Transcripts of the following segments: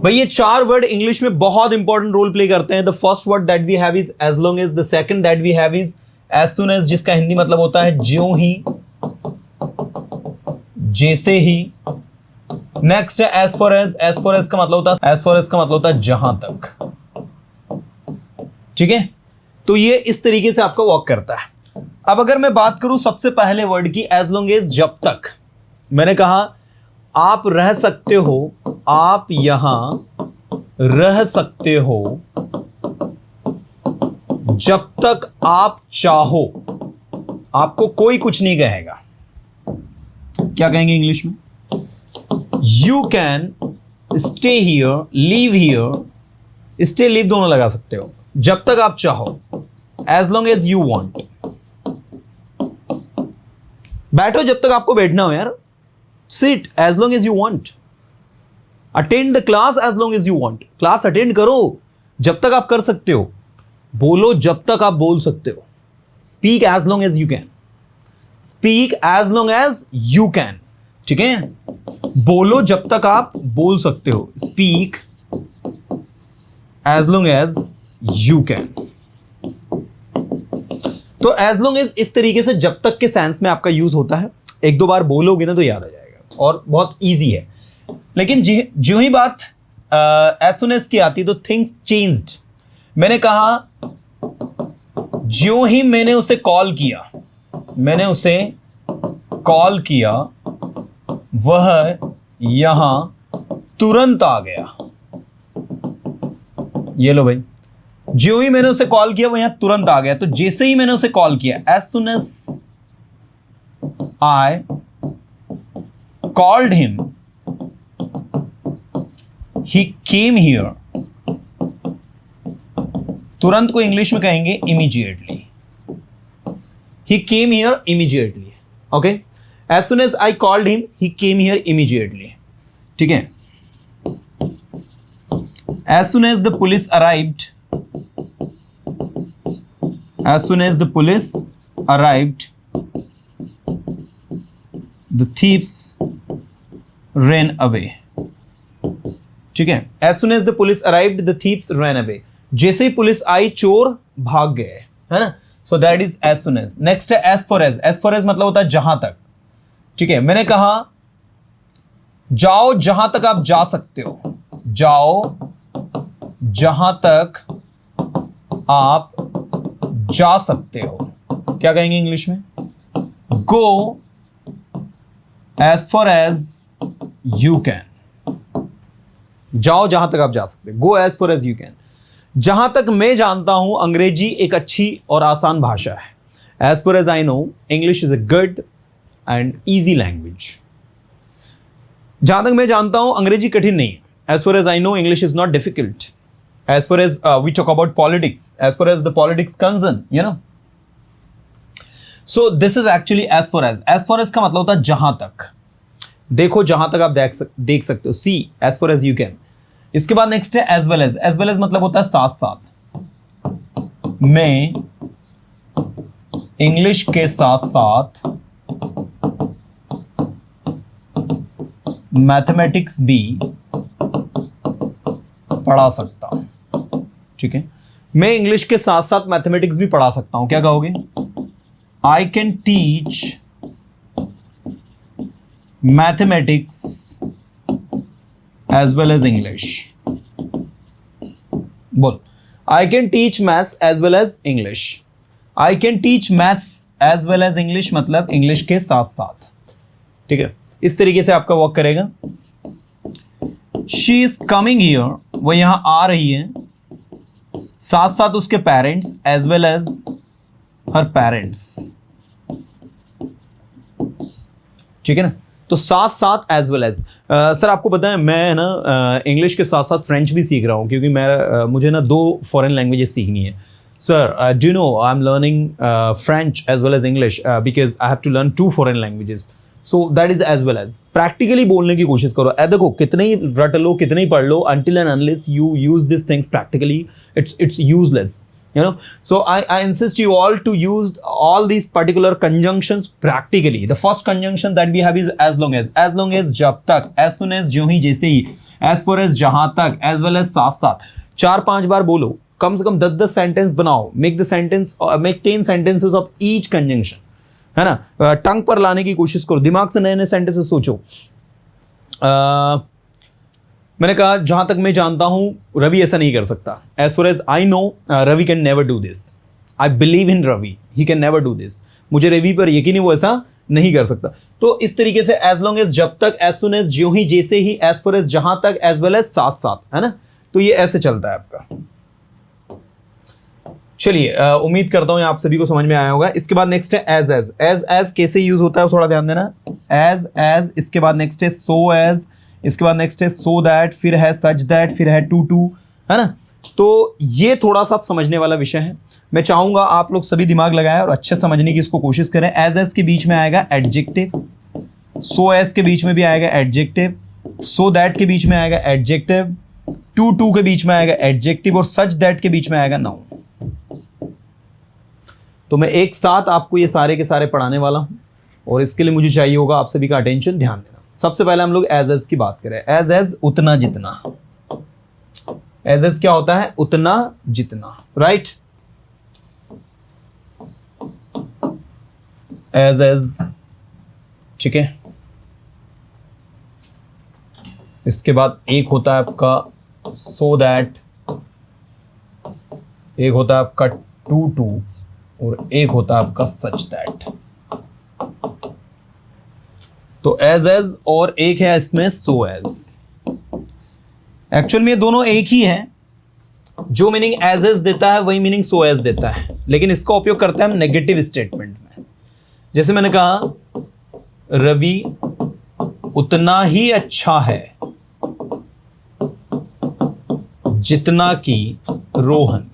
भाई ये चार वर्ड इंग्लिश में बहुत इंपॉर्टेंट रोल प्ले करते हैं. The first word that we have is as long as. The second that we have is as soon as, जिसका हिंदी मतलब होता है ज्यों ही, जैसे ही. नेक्स्ट है as far as. As far as का मतलब होता है, एज फॉर एज का मतलब होता है जहां तक. ठीक है, तो ये इस तरीके से आपका वर्क करता है. अब अगर मैं बात करूं सबसे पहले वर्ड की, एज लॉन्ग एज, जब तक. मैंने कहा आप रह सकते हो, आप यहां रह सकते हो जब तक आप चाहो. आपको कोई कुछ नहीं कहेगा. क्या कहेंगे इंग्लिश में? You can stay here, leave here. Stay leave दोनों लगा सकते हो, जब तक आप चाहो, as long as you want. बैठो जब तक आपको बैठना हो यार. Sit as long as you want. Attend the class as long as you want. Class attend करो जब तक आप कर सकते हो. बोलो जब तक आप बोल सकते हो. Speak as long as you can. Speak as long as you can. ठीक है, बोलो जब तक आप बोल सकते हो. Speak as long as you can. तो एज लॉन्ग एज इस तरीके से जब तक के सेंस में आपका यूज होता है. एक दो बार बोलोगे ना तो याद आ जाएगा और बहुत इजी है. लेकिन जो ही बात एज सुन एज की आती है तो थिंग्स चेंज्ड. मैंने कहा ज्यों ही मैंने उसे कॉल किया, मैंने उसे कॉल किया, वह यहां तुरंत आ गया. ये लो भाई, ज्यों ही मैंने उसे कॉल किया वो यहां तुरंत आ गया. तो जैसे ही मैंने उसे कॉल किया, as soon as I called him, he came here. तुरंत को इंग्लिश में कहेंगे immediately. He came here immediately. Okay, as soon as I called him, he came here immediately. ठीक है. As soon as the police arrived, as soon as the police arrived, the thieves ran away. ठीक है, as soon as the police arrived, the thieves ran away. जैसे ही police आई चोर भाग गए, है ना. So that is as soon as. Next है as far as. As far as मतलब होता है जहां तक. ठीक है, मैंने कहा जाओ जहां तक आप जा सकते हो. जाओ जहां तक आप जा सकते हो. क्या कहेंगे इंग्लिश में? Go as far as you can. जाओ जहां तक आप जा सकते हो. Go as far as you can. जहां तक मैं जानता हूं अंग्रेजी एक अच्छी और आसान भाषा है. As far as I know English is a good and easy language. जहां तक मैं जानता हूं अंग्रेजी कठिन नहीं है. As far as I know English is not difficult. As far as we talk about politics, as far as the politics concern, you know. So this is actually as far as. As far as का मतलब होता है जहां तक. देखो जहां तक आप देख सकते हो. See as far as you can. इसके बाद नेक्स्ट है as well as. As well as मतलब होता है साथ साथ. मैं इंग्लिश के साथ साथ मैथमेटिक्स भी पढ़ा सकता हूं. ठीक है, मैं इंग्लिश के साथ साथ मैथमेटिक्स भी पढ़ा सकता हूं. क्या कहोगे? I can teach mathematics as well as English. बोल. I can teach maths as well as English. I can teach maths as well as English मतलब इंग्लिश के साथ साथ. ठीक है, इस तरीके से आपका वर्क करेगा. शी इज कमिंग हियर, वो यहां आ रही है. साथ साथ उसके पेरेंट्स एज वेल एज हर पेरेंट्स. ठीक है ना. तो साथ साथ एज वेल एज. सर आपको पता है मैं ना इंग्लिश के साथ साथ फ्रेंच भी सीख रहा हूं क्योंकि मुझे ना 2 फॉरेन लैंग्वेजेस सीखनी है. Sir do you know I am learning French as well as English because I have to learn 2 foreign languages. So that is as well as. Practically बोलने की कोशिश करो. देखो कितने ही रट लो, कितने ही पढ़ लो, until and unless you use these things practically, it's useless. You know, so I insist you all to use all these particular conjunctions practically. The first conjunction that we have is as long as. As long as जब तक. As soon as ज्यों ही जैसे ही. As far as जहां तक, as well as साथ साथ, 4-5 बार बोलो, कम से कम 10-10 सेंटेंस बनाओ, make 10 sentences of each conjunction, है ना, टंग पर लाने की कोशिश करो, दिमाग से नए नए सेंटेंसेस सोचो। मैंने कहा जहां तक मैं जानता हूं रवि ऐसा नहीं कर सकता, as far as I know Ravi can never do this, I believe in Ravi, he can never do this, मुझे रवि पर यकीन है वो ऐसा नहीं कर सकता। तो इस तरीके से एज लॉन्ग एज, जब तक, एज सुन एज, ज्यों ही, जैसे ही, एज फॉर एज, जहां तक, एज वेल एज, साथ साथ, है ना, तो ये ऐसे चलता है आपका। चलिए उम्मीद करता हूं आप सभी को समझ में आया होगा। इसके बाद नेक्स्ट है एज एज। एज कैसे यूज होता है थोड़ा ध्यान देना, एज, इसके बाद नेक्स्ट है सो एज, इसके बाद नेक्स्ट है सो दैट, फिर है सच दैट, फिर है टू, है ना। तो ये थोड़ा सा समझने वाला विषय है, मैं चाहूंगा आप लोग सभी दिमाग लगाएं और अच्छे समझने की इसको कोशिश करें। एज के बीच में आएगा एडजेक्टिव, सो एज के बीच में भी आएगा एडजेक्टिव, सो दैट के बीच में आएगा एडजेक्टिव, टू के बीच में आएगा एडजेक्टिव, और सच दैट के बीच में आएगा नाउन। तो मैं एक साथ आपको ये सारे के सारे पढ़ाने वाला हूं, और इसके लिए मुझे चाहिए होगा आप सभी का अटेंशन, ध्यान देना। सबसे पहले हम लोग एज की बात करें। एज उतना जितना, एज क्या होता है, उतना जितना, राइट। एज ठीक है। इसके बाद एक होता है आपका सो दैट, एक होता है आपका टू, और एक होता है आपका सच दैट। तो एज और एक है इसमें सो एज। एक्चुअल में ये दोनों एक ही है, जो मीनिंग एज देता है वही मीनिंग सो एज देता है, लेकिन इसका उपयोग करते हैं हम नेगेटिव स्टेटमेंट में। जैसे मैंने कहा रवि उतना ही अच्छा है जितना कि रोहन।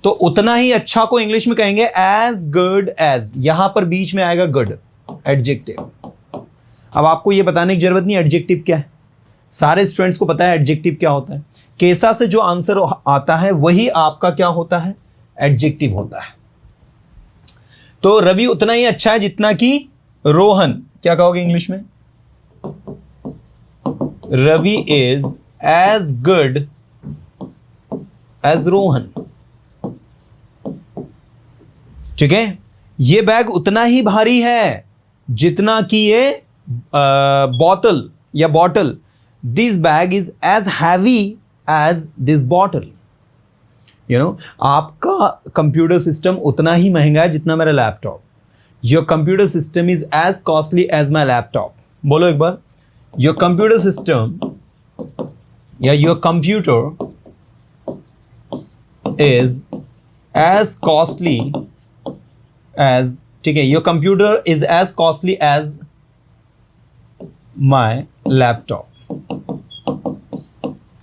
तो उतना ही अच्छा को इंग्लिश में कहेंगे एज गुड एज, यहां पर बीच में आएगा गुड, एडजेक्टिव। अब आपको यह बताने की जरूरत नहीं एडजेक्टिव क्या है, सारे स्टूडेंट्स को पता है एडजेक्टिव क्या होता है। कैसा से जो आंसर आता है वही आपका क्या होता है, एडजेक्टिव होता है। तो रवि उतना ही अच्छा है जितना कि रोहन, क्या कहोगे इंग्लिश में, Ravi is as good as Rohan. ठीक है, ये बैग उतना ही भारी है जितना कि ये बोतल या bottle. This bag is as heavy as this bottle. You know, आपका कंप्यूटर सिस्टम उतना ही महंगा है जितना मेरा laptop. Your computer system is as costly as my laptop. बोलो एक बार, योर कंप्यूटर सिस्टम या your computer is as costly as, ठीक है, your computer is as costly as my laptop.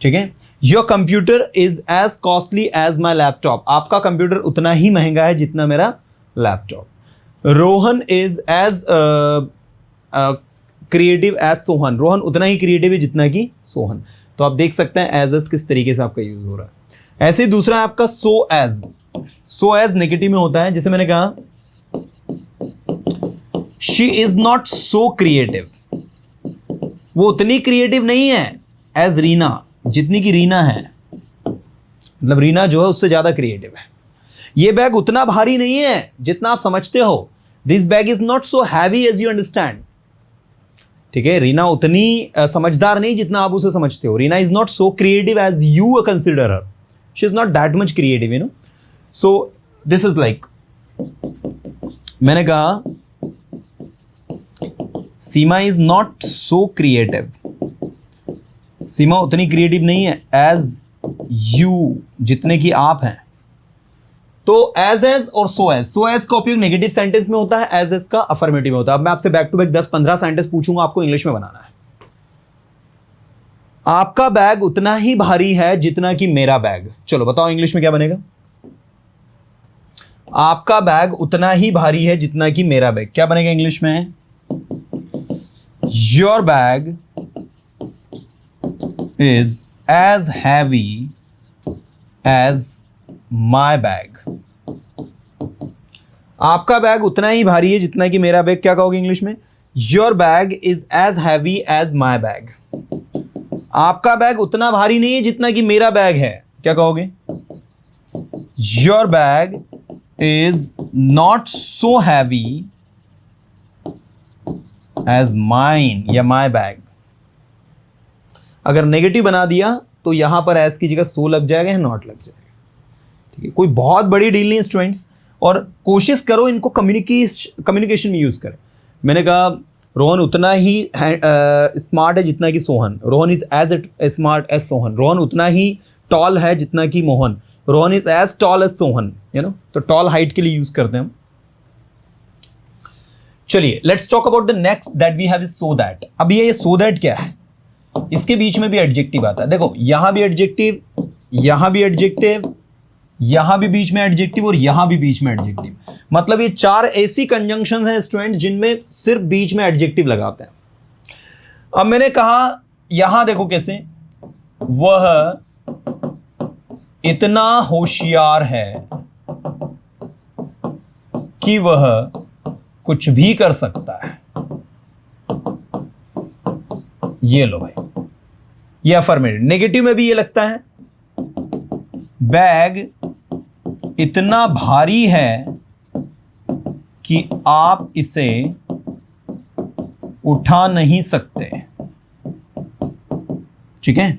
ठीक है, your computer is as costly as my laptop. आपका computer उतना ही महंगा है जितना मेरा laptop. Rohan is as creative as Sohan. Rohan उतना ही क्रिएटिव है जितना कि सोहन। तो आप देख सकते हैं एज किस तरीके से आपका यूज हो रहा है। ऐसे ही दूसरा है आपका so as. So as negative में होता है, जैसे मैंने कहा she is not so creative, वो उतनी क्रिएटिव नहीं है एज रीना, जितनी की रीना है। मतलब रीना जो है उससे ज्यादा क्रिएटिव है। ये बैग उतना भारी नहीं है जितना आप समझते हो। This bag is not so heavy as you understand. ठीक है, रीना उतनी समझदार नहीं जितना आप उसे समझते हो। Reena is not so creative as you consider her. She is not that much creative, you know. So this is like, मैंने कहा Seema is not so creative. Seema उतनी क्रिएटिव नहीं है एज यू, जितने की आप हैं। तो एज और सो एज का उपयोग नेगेटिव सेंटेंस में होता है, एज का अफर्मेटिव में होता है। अब मैं आपसे बैक टू बैक 10-15 सेंटेंस पूछूंगा, आपको इंग्लिश में बनाना है। आपका बैग उतना ही भारी है जितना कि मेरा बैग। चलो बताओ इंग्लिश में क्या बनेगा। आपका बैग उतना ही भारी है जितना कि मेरा बैग, क्या बनेगा इंग्लिश में? Your bag is as heavy as my bag. आपका बैग उतना ही भारी है जितना कि मेरा बैग, क्या कहोगे इंग्लिश में? Your bag is as heavy as my bag. आपका बैग उतना भारी नहीं है जितना कि मेरा बैग है, क्या कहोगे? Your bag is not so heavy as mine या माई बैग। अगर नेगेटिव बना दिया तो यहां पर एज की जगह सो लग जाएगा या नॉट लग जाएगा। ठीक है, कोई बहुत बड़ी डील नहीं स्टूडेंट्स, और कोशिश करो इनको कम्युनिकेशन में यूज करें। मैंने कहा रोहन उतना ही स्मार्ट है जितना कि सोहन। Rohan is as smart as Sohan. Rohan उतना ही टॉल है जितना कि Mohan. Rohan is as tall as Sohan, तो टॉल हाइट के लिए यूज करते हैं हम। चलिए let's talk about the next that we have is so that. अब ये सो दैट क्या है? इसके बीच में भी एडजेक्टिव आता है। देखो यहां भी एडजेक्टिव, यहां भी एडजेक्टिव, यहां भी बीच में एडजेक्टिव और यहां भी बीच में एडजेक्टिव। मतलब ये 4 ऐसी कंजंक्शंस हैं स्टूडेंट जिनमें सिर्फ बीच में एडजेक्टिव लगाते हैं। अब मैंने कहा यहां देखो कैसे, वह इतना होशियार है कि वह कुछ भी कर सकता है। ये लो भाई, ये अफर्मेटिव। नेगेटिव में भी ये लगता है, बैग इतना भारी है कि आप इसे उठा नहीं सकते। ठीक है,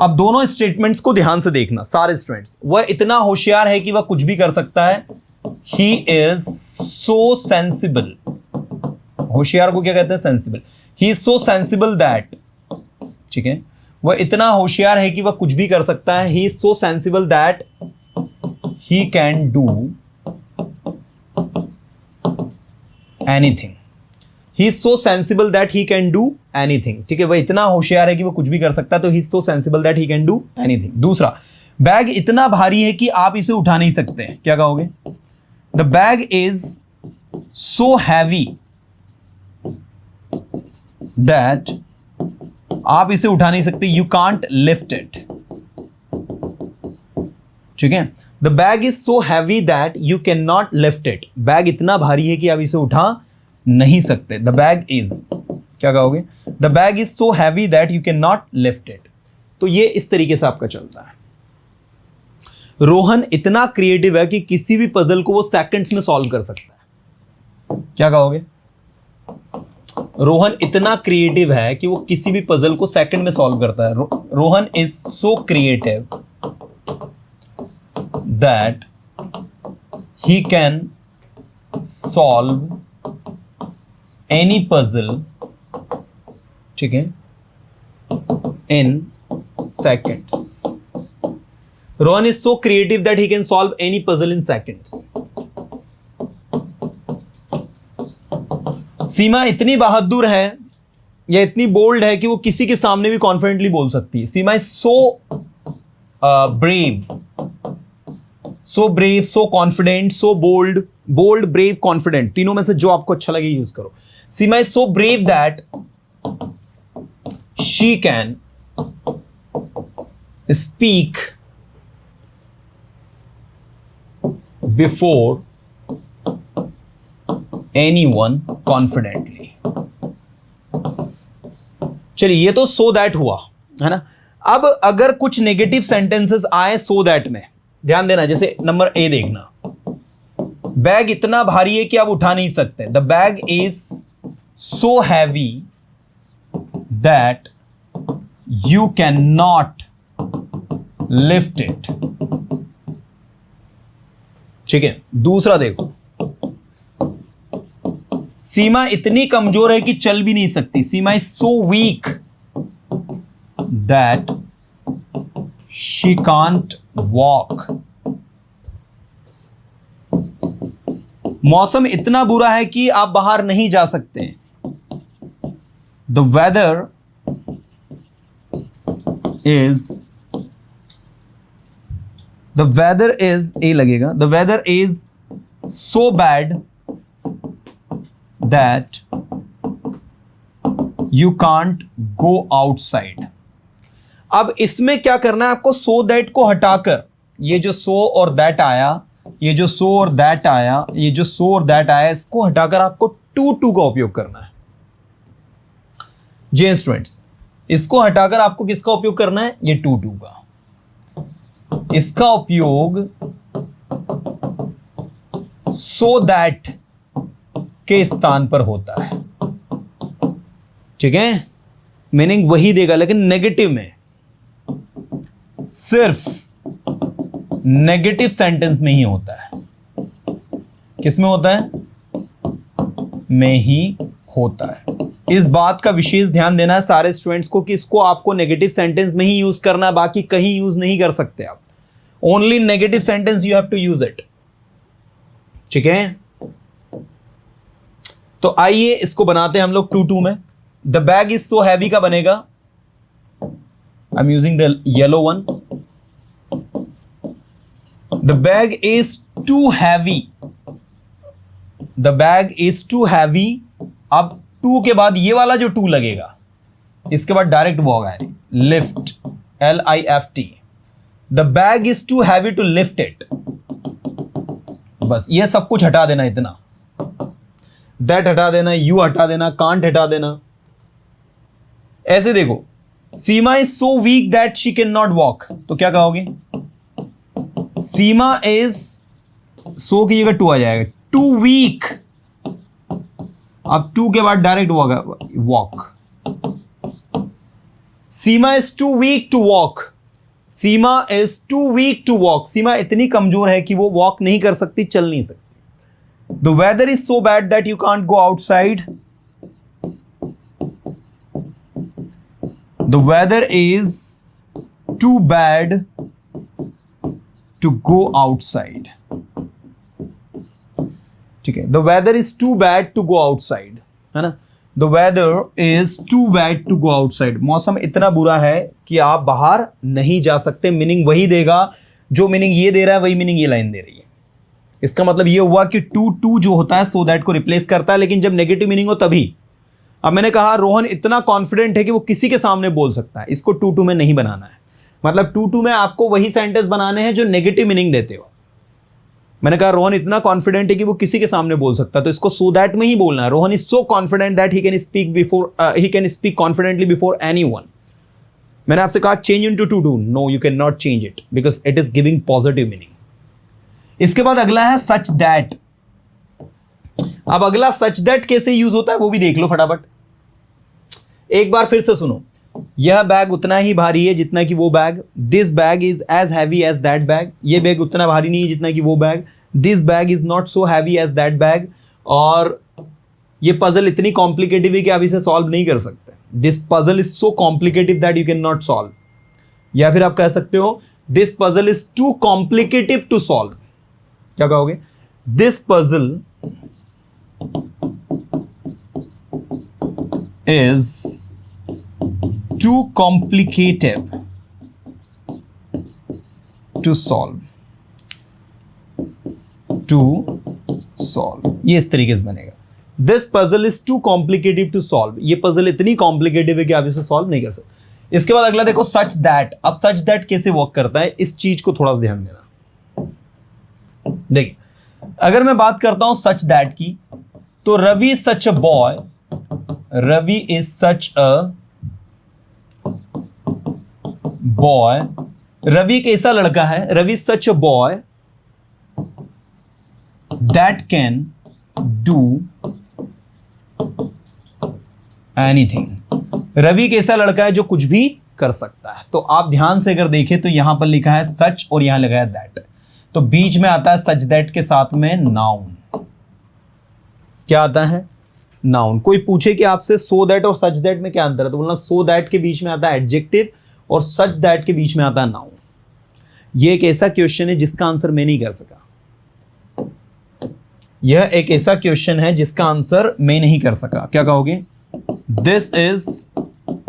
अब दोनों स्टेटमेंट्स को ध्यान से देखना सारे स्टूडेंट्स। वह इतना होशियार है कि वह कुछ भी कर सकता है। He is so sensible. होशियार को क्या कहते हैं? Sensible. He is so sensible that, ठीक है, वह इतना होशियार है कि वह कुछ भी कर सकता है। He is so sensible that he can do anything. He is so sensible that he can do anything. ठीक है, वह इतना होशियार है कि वह कुछ भी कर सकता है, तो he is so sensible that he can do anything. दूसरा, बैग इतना भारी है कि आप इसे उठा नहीं सकते। क्या कहोगे? The bag is so heavy that आप इसे उठा नहीं सकते। You can't lift it. ठीक है, the bag is so heavy that you can not lift it. Bag इतना भारी है कि आप इसे उठा नहीं सकते। द बैग इज, क्या कहोगे? The bag is so heavy that you can not lift it. तो ये इस तरीके से आपका चलता है। रोहन इतना क्रिएटिव है कि किसी भी पजल को वो सेकंड्स में सॉल्व कर सकता है। क्या कहोगे? रोहन इतना क्रिएटिव है कि वो किसी भी पजल को सेकंड में सॉल्व करता है। Rohan is so creative that he can solve any puzzle, ठीक है, in seconds. Rohan is so creative that he can solve any puzzle in seconds. Seema इतनी बहादुर है या इतनी बोल्ड है कि वो किसी के सामने भी कॉन्फिडेंटली बोल सकती है। Seema is so brave, so confident, so bold. Bold, brave, confident, तीनों में से जो आपको अच्छा लगे यूज करो। Seema is so brave that she can speak before anyone confidently। चलिए ये तो सो दैट हुआ है ना। अब अगर कुछ नेगेटिव सेंटेंसेस आए सो दैट में, ध्यान देना। जैसे नंबर ए देखना, बैग इतना भारी है कि आप उठा नहीं सकते। The bag is so heavy that you can not lift it. ठीक है, दूसरा देखो, सीमा इतनी कमजोर है कि चल भी नहीं सकती। Seema is so weak that she can't walk. मौसम इतना बुरा है कि आप बाहर नहीं जा सकते। द वेदर इज ए लगेगा। The weather is so bad that you can't go outside। अब इसमें क्या करना है आपको? so that को हटाकर, ये जो so और that आया, ये जो so और that आया, ये जो so और that आया, इसको हटाकर आपको to का उपयोग करना है। जी स्टूडेंट्स, इसको हटाकर आपको किसका उपयोग करना है, ये टू टू का, इसका उपयोग सो दैट के स्थान पर होता है, ठीक है, मीनिंग वही देगा लेकिन नेगेटिव में, सिर्फ नेगेटिव सेंटेंस में ही होता है। किस में होता है, में ही होता है। इस बात का विशेष ध्यान देना है सारे स्टूडेंट्स को कि इसको आपको नेगेटिव सेंटेंस में ही यूज करना है, बाकी कहीं यूज नहीं कर सकते आप। Only negative sentence you have to use it, ठीक है। तो आइए इसको बनाते हैं हम लोग टू टू में। The bag is so heavy का बनेगा, I am using the yellow one, the bag is too heavy, the bag is too heavy. अब टू के बाद ये वाला जो टू लगेगा, इसके बाद डायरेक्ट वो होगा lift, LIFT। The bag is too heavy to lift it. बस ये सब कुछ हटा देना, इतना दैट हटा देना, यू हटा देना, कांट हटा देना। ऐसे देखो, Seema is so weak that she can not walk, तो क्या कहोगे, सीमा इज सो की जगह टू आ जाएगा, टू वीक। अब टू के बाद direct walk. Seema is too weak to walk, Seema is too weak to walk. Seema इतनी कमजोर है कि वो वॉक नहीं कर सकती, चल नहीं सकती। The weather is so bad that you can't go outside, the weather is too bad to go outside, ठीक है। The weather is too bad to go outside, है ना। The weather is too bad to go outside, मौसम इतना बुरा है कि आप बाहर नहीं जा सकते। मीनिंग वही देगा, जो मीनिंग ये दे रहा है वही मीनिंग ये लाइन दे रही है। इसका मतलब ये हुआ कि टू टू जो होता है सो दैट को रिप्लेस करता है, लेकिन जब नेगेटिव मीनिंग हो तभी। अब मैंने कहा रोहन इतना कॉन्फिडेंट है कि वो किसी के सामने बोल सकता है, इसको टू टू में नहीं बनाना है। मतलब टू टू में आपको वही सेंटेंस बनाने हैं जो नेगेटिव मीनिंग देते हो। मैंने कहा रोहन इतना कॉन्फिडेंट है कि वो किसी के सामने बोल सकता है, तो इसको सो दैट में ही बोलना है। Rohan is so confident that he can speak confidently before anyone. मैंने आपसे कहा change into too to, no you can not change it because it is giving positive meaning. इसके बाद अगला है सच दैट। अब अगला सच दैट कैसे यूज होता है वो भी देख लो फटाफट। एक बार फिर से सुनो, यह बैग उतना ही भारी है जितना कि वो bag, this bag is as heavy as that bag, ये बैग उतना भारी नहीं है जितना कि वो bag, this bag is not so heavy as that bag, और ये पजल इतनी कॉम्प्लिकेटिव है कि आप इसे सॉल्व नहीं कर सकते, this puzzle is so complicative that you can not solve. या फिर आप कह सकते हो this puzzle is too complicative to solve. क्या कहोगे, this puzzle is too complicated to solve, ये इस तरीके से बनेगा। This puzzle is too complicated to solve, ये पजल इतनी कॉम्प्लिकेटिव है कि आप इसे सॉल्व नहीं कर सकते। इसके बाद अगला देखो सच दैट। अब सच दैट कैसे वर्क करता है, इस चीज को थोड़ा सा ध्यान देना। देखिए, अगर मैं बात करता हूं सच दैट की, तो Ravi such a boy, Ravi is such a boy, Ravi एक ऐसा लड़का है, Ravi such a boy that can do anything. Ravi एक ऐसा लड़का है जो कुछ भी कर सकता है। तो आप ध्यान से अगर देखें तो यहां पर लिखा है सच और यहां लिखा है दैट, तो बीच में आता है सच दैट के साथ में नाउन। क्या आता है, नाउन। कोई पूछे कि आपसे सो दैट और सच दैट में क्या अंतर है, तो बोलना सो दैट के बीच में आता है एडजेक्टिव और सच दैट के बीच में आता है नाउन। यह एक ऐसा क्वेश्चन है जिसका आंसर मैं नहीं कर सका, यह एक ऐसा क्वेश्चन है जिसका आंसर मैं नहीं कर सका। क्या कहोगे, this is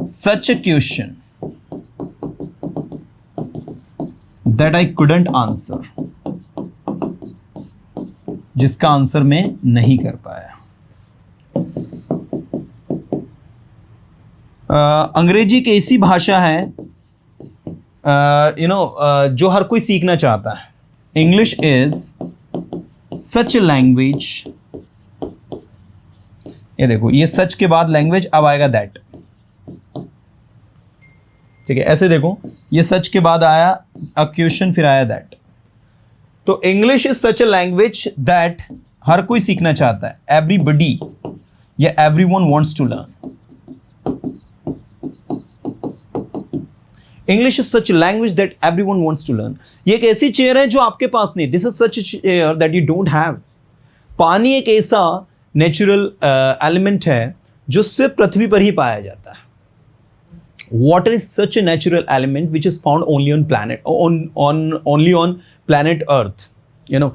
such a question that I couldn't answer, जिसका आंसर मैं नहीं कर पाया। अंग्रेजी एक ऐसी भाषा है जो हर कोई सीखना चाहता है। English is such a language, ये देखो ये सच के बाद लैंग्वेज, अब आएगा दैट। ठीक है, ऐसे देखो, ये सच के बाद आया अ क्वेश्चन, फिर आया दैट। तो English is such a language that हर कोई सीखना चाहता है, एवरीबडी या everyone wants to learn. English is such language that everyone wants to learn. ये एक ऐसी चेयर है जो आपके पास नहीं, this is such chair that you don't have. पानी एक ऐसा नेचुरल एलिमेंट है जो सिर्फ पृथ्वी पर ही पाया जाता है। Water is such a natural element which is found only on planet only on planet earth. You know,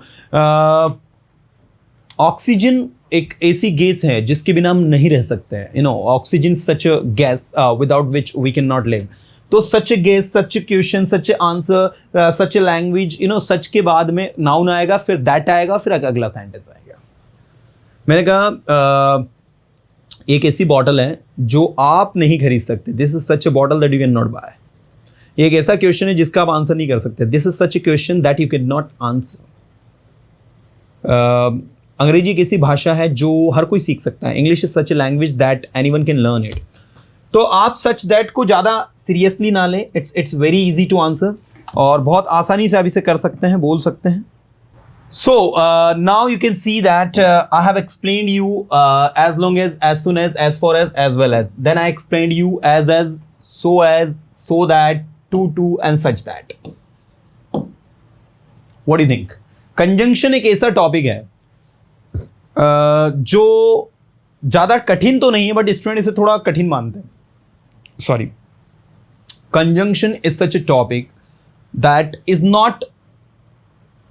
oxygen एक ऐसी गैस है जिसके बिना हम नहीं रह सकते हैं। You know, oxygen such a gas without which we can not live. तो such a gas, such a question, such a answer, such a language, you know, such के बाद में नाउन आएगा, फिर दैट आएगा, फिर अगला सेंटेंस आएगा। मैंने कहा एक ऐसी बॉटल है जो आप नहीं खरीद सकते, this is such a bottle that you can not buy. एक ऐसा क्वेश्चन है जिसका आप आंसर नहीं कर सकते, this is such a question that you can not answer. अंग्रेजी एक ऐसी भाषा है जो हर कोई सीख सकता है, English is such a language that anyone can learn it. तो आप सच दैट को ज़्यादा सीरियसली ना लें, it's very easy to answer, और बहुत आसानी से आप इसे कर सकते हैं, बोल सकते हैं। So now you can see that I have explained you as long as soon as far as well as. Then I explained you as, so as, so that, to and such that. What do you think? Conjunction एक ऐसा topic है जो ज़्यादा कठिन तो नहीं है, but student इसे थोड़ा कठिन मानते हैं। Sorry. Conjunction is such a topic that is not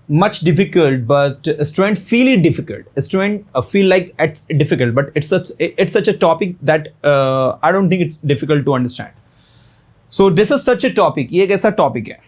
much difficult, but student feel it difficult. Student feel like it's difficult, but it's such a topic that I don't think it's difficult to understand. So this is such a topic. ये एक ऐसा topic है